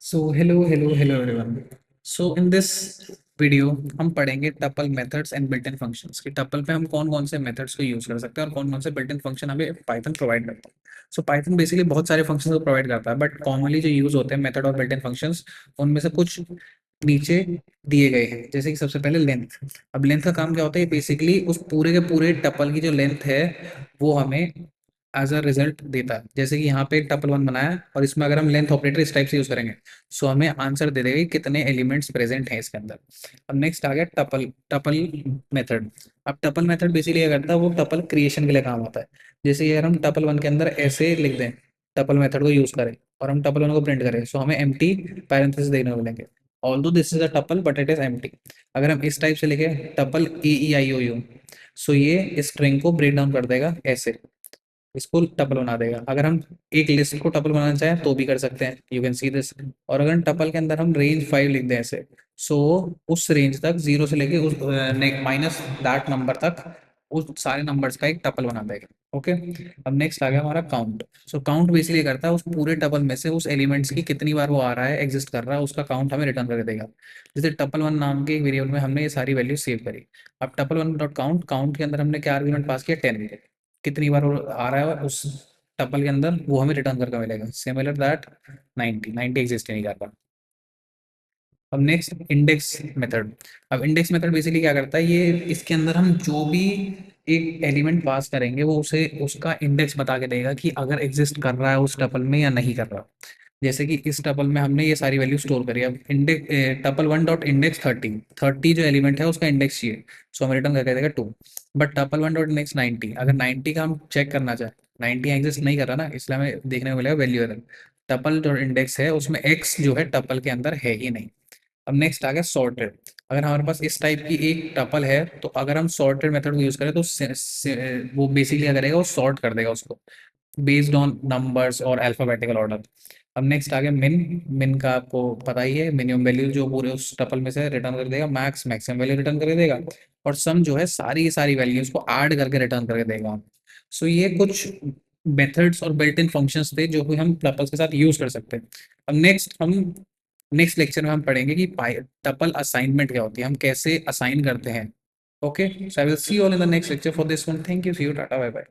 So hello hello hello everyone. So in this video हम पढ़ेंगे tuple methods and built in functions कि tuple पे हम कौन कौन से मेथड्स को यूज कर सकते हैं और कौन कौन से बिल्ट इन फंक्शन हमें पाइथन प्रोवाइड करता है। सो पाइथन बेसिकली बहुत सारे फंक्शंस को प्रोवाइड करता है, बट कॉमनली जो यूज होते हैं मेथड और बिल्ट इन फंक्शंस, उनमें से कुछ नीचे दिए गए हैं। जैसे कि सबसे पहले लेंथ। अब लेंथ का काम क्या होता है? बेसिकली उस पूरे के पूरे टपल की जो लेंथ है वो हमें एज अ रिजल्ट देता है। जैसे कि यहाँ पे एक टपल वन बनाया है और इसमें अगर हम लेंथ ऑपरेटर इस टाइप से यूज करेंगे, सो हमें आंसर दे देगा कि कितने एलिमेंट्स प्रेजेंट हैं इसके अंदर। अब नेक्स्ट आ गया टपल टपल मेथड। अब टपल मेथड बेसिकली क्या करता है? वो टपल क्रिएशन के लिए काम आता है। जैसे अगर हम टपल वन के अंदर ऐसे लिख दें, टपल मेथड को यूज करें और हम टपल वन को प्रिंट करें, सो हमें एम्प्टी पैरेंथेसिस देखने को मिलेंगे। Although this is a tuple but it is empty. अगर हम इस टाइप से लिखे tuple A E I O you, सो ये स्ट्रिंग को ब्रेक डाउन कर देगा ऐसे, इसको टपल बना देगा। अगर हम एक लिस्ट को टपल बनाना चाहें तो भी कर सकते हैं, यू कैन सी दिस। और अगर टपल के अंदर हम रेंज 5 लिख दें ऐसे, सो उस रेंज तक जीरो से लेके उस माइनस दैट नंबर तक उस सारे नंबर्स का एक टपल बना देगा। ओके। अब नेक्स्ट आ गया हमारा काउंट। सो काउंट बेसिकली करता है उस पूरे टपल में से उस एलिमेंट्स की कितनी बार वो आ रहा है, एग्जिस्ट कर रहा है, उसका काउंट हमें रिटर्न करके देगा। जैसे टपल वन नाम के एक वेरिएबल में हमने ये सारी वैल्यू सेव करी। अब tuple one dot count, count के अंदर हमने क्या आर्गुमेंट पास किया? 10। कितनी बार वो आ रहा है उस टपल के अंदर वो हमें रिटर्न करके मिलेगा। सिमिलर दैट 90 एग्जिस्ट नहीं कर रहा। अब नेक्स्ट इंडेक्स मेथड। अब इंडेक्स मेथड बेसिकली क्या करता है? ये इसके अंदर हम जो भी एक एलिमेंट पास करेंगे वो उसे उसका इंडेक्स बता के देगा कि अगर एग्जिस्ट कर रहा है उस टपल में या नहीं कर रहा। जैसे कि इस टपल में हमने ये सारी वैल्यू स्टोर करी। अब index tuple one dot index 30 जो एलिमेंट है उसका इंडेक्स चाहिए, सो हमें रिटर्न करके देगा 2। But tuple one dot index 90, अगर 90 का हम चेक करना चाहें, 90 एग्जिस्ट नहीं कर रहा ना, इसलिए हमें देखने को मिलेगा वैल्यू एरर। टपल जो इंडेक्स है उसमें एक्स जो है टपल के अंदर है ही नहीं। अब नेक्स्ट आ गया सॉर्टेड। अगर हमारे पास इस टाइप की एक टपल है तो अगर हम सॉर्टेड मेथड को यूज करें तो वो बेसिकली क्या करेगा? वो सॉर्ट कर देगा उसको बेस्ड ऑन नंबर्स और अल्फाबेटिकल ऑर्डर। अब नेक्स्ट आ गया मिन। मिन का आपको पता ही है, मिनिमम वैल्यू जो पूरे उस टपल में से रिटर्न कर देगा, मैक्स मैक्सिमम वैल्यू रिटर्न कर देगा, और सम जो है सारी की सारी वैल्यूज को ऐड करके रिटर्न करके देगा। सो ये कुछ मेथड्स और बिल्ट इन फंक्शंस थे जो कि हम टपल्स के साथ यूज कर सकते हैं। अब नेक्स्ट लेक्चर में हम पढ़ेंगे कि टपल असाइनमेंट क्या होती है, हम कैसे असाइन करते हैं। Okay, so I will see you all in the next lecture. For this one, thank you, see you, tata, bye bye.